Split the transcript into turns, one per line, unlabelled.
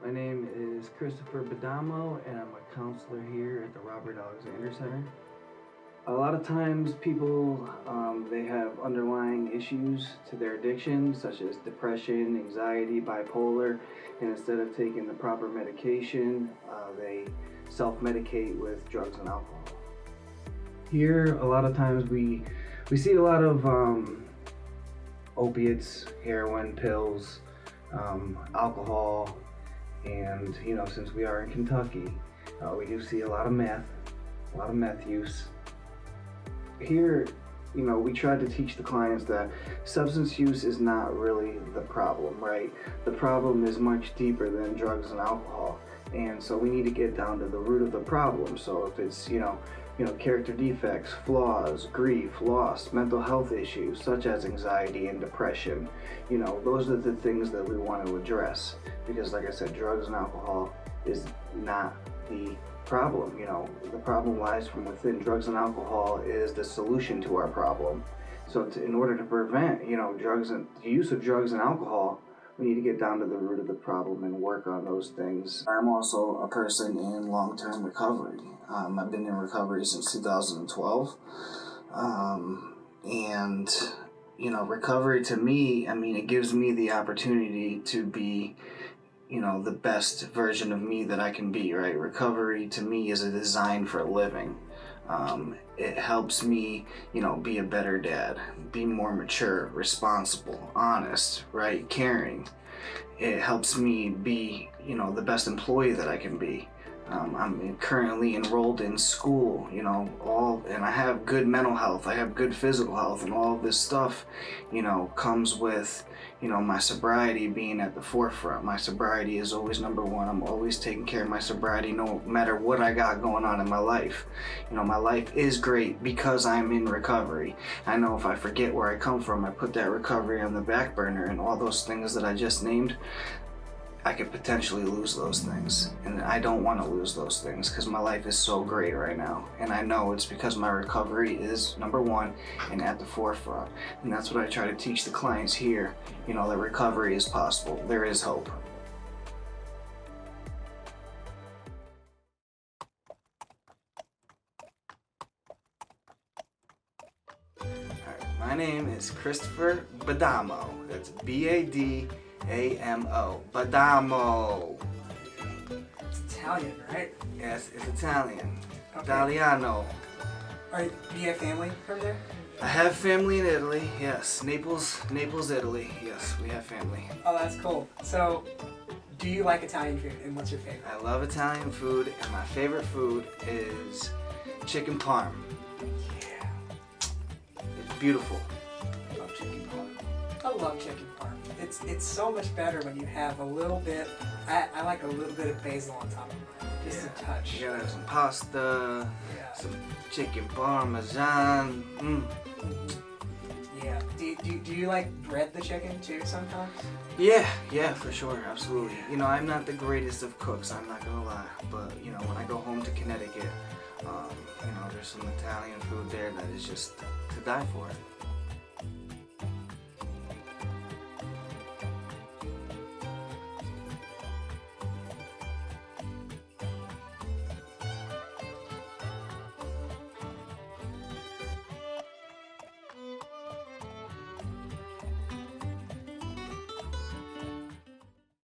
My name is Christopher Badamo, and I'm a counselor here at the Robert Alexander Center. A lot of times people, they have underlying issues to their addiction, such as depression, anxiety, bipolar, and instead of taking the proper medication, they self-medicate with drugs and alcohol. Here, a lot of times we see a lot of opiates, heroin, pills, alcohol, and since we are in Kentucky, we do see a lot of meth use. Here, we try to teach the clients that substance use is not really the problem, right? The problem is much deeper than drugs and alcohol, and so we need to get down to the root of the problem. So if it's character defects, flaws, grief, loss, mental health issues such as anxiety and depression, those are the things that we want to address, because like I said, drugs and alcohol is not the problem. The problem lies from within. Drugs and alcohol is the solution to our problem. So in order to prevent the use of drugs and alcohol, we need to get down to the root of the problem and work on those things. I'm also a person in long-term recovery. I've been in recovery since 2012. And recovery to me, it gives me the opportunity to be the best version of me that I can be, right? Recovery to me is a design for living. It helps me, be a better dad, be more mature, responsible, honest, right? Caring. It helps me be, the best employee that I can be. I'm currently enrolled in school, and I have good mental health, I have good physical health, and all of this stuff, comes with, my sobriety being at the forefront. My sobriety is always number one. I'm always taking care of my sobriety no matter what I got going on in my life. My life is great because I'm in recovery. I know if I forget where I come from, I put that recovery on the back burner, and all those things that I just named, I could potentially lose those things, and I don't want to lose those things because my life is so great right now, and I know it's because my recovery is number one and at the forefront. And that's what I try to teach the clients here, that recovery is possible. There is hope. Alright, my name is Christopher Badamo. That's Badamo. Badamo.
It's Italian, right?
Yes, it's Italian.
Okay.
Italiano.
Do you have family from there?
I have family in Italy, yes. Naples, Italy. Yes, we have family.
Oh, that's cool. So, do you like Italian food, and what's your favorite?
I love Italian food, and my favorite food is chicken parm.
Yeah.
It's beautiful.
I love chicken parm. I love chicken parm. It's so much better when you have a little bit. I like a little bit of basil on top of it, just a touch.
You gotta have some pasta,
Yeah.
some chicken parmesan.
Yeah. Do you like bread the chicken too sometimes?
Yeah, for sure, absolutely. I'm not the greatest of cooks, I'm not gonna lie, but when I go home to Connecticut, there's some Italian food there that is just to die for.